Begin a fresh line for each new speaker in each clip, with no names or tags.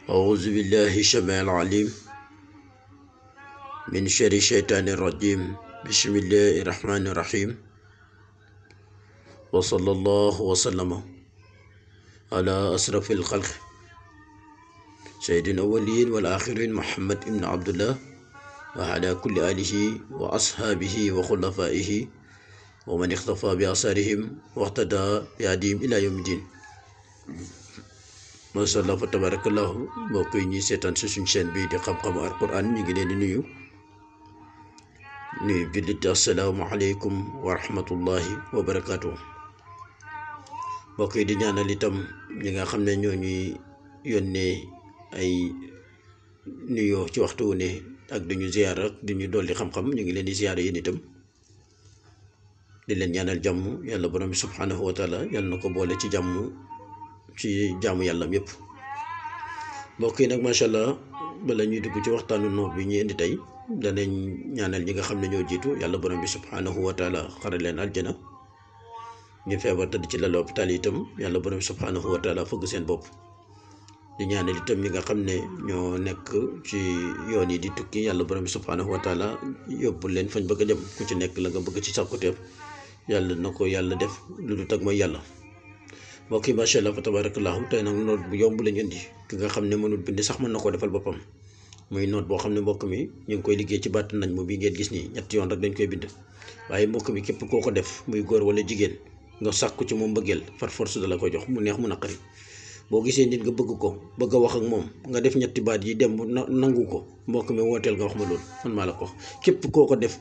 أعوذ بالله السميع العليم من شر الشيطان الرجيم بسم الله الرحمن الرحيم وصلى الله وسلم على أشرف الخلق سيد الأولين والآخرين محمد بن عبد الله وعلى كل آله وأصحابه وخلفائه ومن اختفى بآثارهم واهتدى بهديهم إلى يوم الدين. Masha Allah fa tabarakallahu mbokk yi ñuy seetaan si suñ chaîne bii di xam-xamu alquran ñu ngi leen di nuyu jullit assalaamu aleykum wa rahmatullahi wa barakaatu. mbokk yi di ñaanal itam ñi nga xam ne ñoo ñuy yónnee ay nuyoo ci waxtu wu ne ak duñu ziyaar ak duñu dolli xam-xam ñu ngi leen di ziyaar yéen itam di leen ñaanal jàmm yàlla borom bi subhanahu wa taala yàlla na ko boole ci jàmm ci jaamu yàlla yëpp. mbokk yi nag macha allah bala ñuy dugg ci waxtaanu noox bi ñuy indi tey danañ ñaanal ñi nga xam ne ñoo jiitu yàlla borom bi subhanahu wa taala xare leen aljana, ñu feebar tëdd ci lal hôpital itam yàlla borom bi subhanahu wa taala fëgg seen bopp. di ñaanal itam ñi nga xam ne ñoo nekk ci yoon yi di tukki yàlla borom bi subhanahu wa taala yóbbu leen fañ bëgg a dem, ku ci nekk la nga bëgg ci sàkkuteef yàlla na ko yàlla def lu du tag mooy yàlla. mbokk yi macha allah fa tabarakallahu tey nag noot bu yomb lañu indi ki nga xam ne mënul bind sax mën na koo defal boppam. muy noot boo xam ne mbokk mi ñu ngi koy liggéey ci baat nañ mu bi ngeen gis nii ñetti yoon rek dañ koy bind. waaye mbokk mi képp koo ko def muy góor wala jigéen nga sàkku ci moom bëggeel far force da la koy jox mu neex mu naqari. boo gisee nit nga bëgg ko bëgg a wax ak moom nga def ñetti baat yi dem nangu ko mbokk mi wooteel nga wax ma loolu man maa la ko wax. képp koo ko def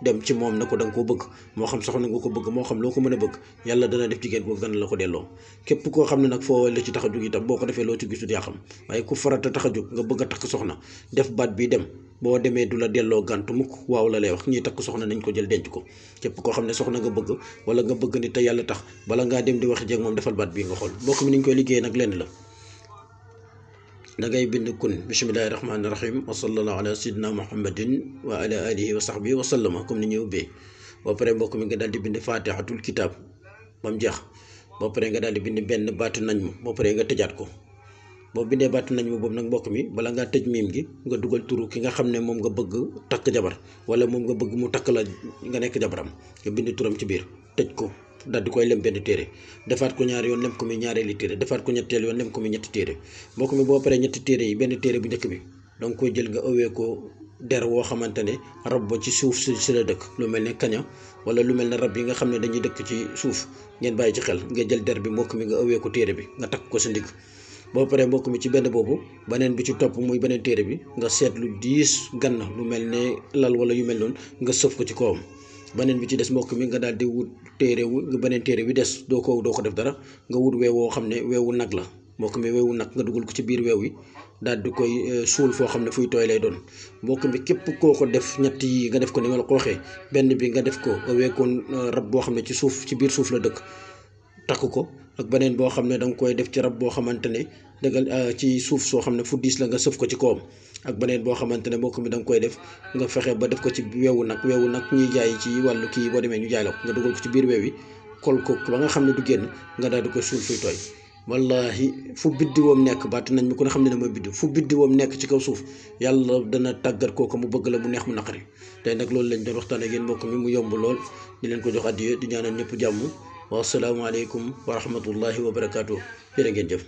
dem ci moom na ko da nga koo bëgg, moo xam soxna nga ko bëgg, moo xam loo ko mën a bëgg, yàlla dana def jigéen boobu dana la ko delloo. képp koo xam ne nag foo la ci tax a jóg itam boo ko defee loo ci gisul yaa xam, waaye ku farata tax a jóg nga bëgg a takk soxna def baat bi dem boo demee du la delloo gàntu mukk waaw la lay wax. ñiy takk soxna nañ ko jël denc ko. képp koo xam ne soxna nga bëgg wala nga bëgg ni te yàlla tax bala ngaa dem di wax jeeg moom defal baat bii nga xool. mbokk mi niñ koy liggéey nag lenn la, da ngay bind kun bismillahi rahmaani rahim wa sallallahu ala sayyidina muhammadin wa ala alihi wa sahbihi wa sallama comme ni ñuy ubbee. boo paree mbokk mi nga daal di bind fatihatul kitab ba mu jeex. boo paree nga daal di bind benn baatu nañ mu, boo paree nga tëjaat ko. boo bindee baatu nañ mu boobu nag mbokk mi bala ngaa tëj miim gi nga dugal turu ki nga xam ne moom nga bëgg takk jabar wala moom nga bëgg mu takk la nga nekk jabaram, nga bind turam ci biir tëj ko daal di koy lem benn téere, defaat ko ñaari yoon lem ko mi ñaareeli téere, defaat ko ñetteel yoon lem ko mi ñetti téere. mbokk mi boo paree ñetti téere yi benn téere bu njëkk bi danga koy jël nga ëwee ko der woo xamante ne rab ba ci suuf si la dëkk, lu mel ne kaña wala lu mel ne rab yi nga xam ne dañuy dëkk ci suuf. ngeen bàyyi ci xel nga jël der bi mbokk mi nga ëwee ko téere bi nga takk ko sa ndigg. boo paree mbokk mi ci benn boobu beneen bi ci topp muy beneen téere bi nga seet lu diis gann lu mel ne lal wala yu mel noonu nga sëf ko ci kawam. beneen bi ci des mbokk mi nga daal di wut téere wu beneen téere bi des doo ko def dara nga wut weew woo xam ne weewu nag la mbokk mi weewu nag nga dugal ko ci biir weew yi daal di koy suul foo xam ne fuy tooy lay doon. mbokk mi képp koo ko def ñett yi nga def ko ni ma la ko waxee, benn bi nga def ko weekoon rab boo xam ne ci suuf ci biir suuf la dëkk takk ko, ak beneen boo xam ne danga koy def ci rab boo xamante ne dëggal ci suuf soo xam ne fu diis la nga sëf ko ci kawam, ak beneen boo xamante ne mbokk mi da nga koy def nga fexe ba def ko ci weewu nag ñuy jaay ci wàllu kii boo demee ñu jaay la ko nga dugal ko ci biir weew yi kol ko ba nga xam ne du génn nga daal di koy suul fuy tooy. wallahi fu biddiwoom nekk baat nañ mi ku ne xam ne mooy biddiw, fu biddiwoom nekk ci kaw suuf yàlla dana tàggat kooku mu bëgg la mu neex mu naqari. tey nag loolu lañ doon waxtaan ak yéen mbokk mi mu yomb lool di leen ko jox addiya di ñaanal ñëpp jàmm. wa assalaamu aleykum wa rahmatullahi wa barakaatu. jërë ngeen jëf.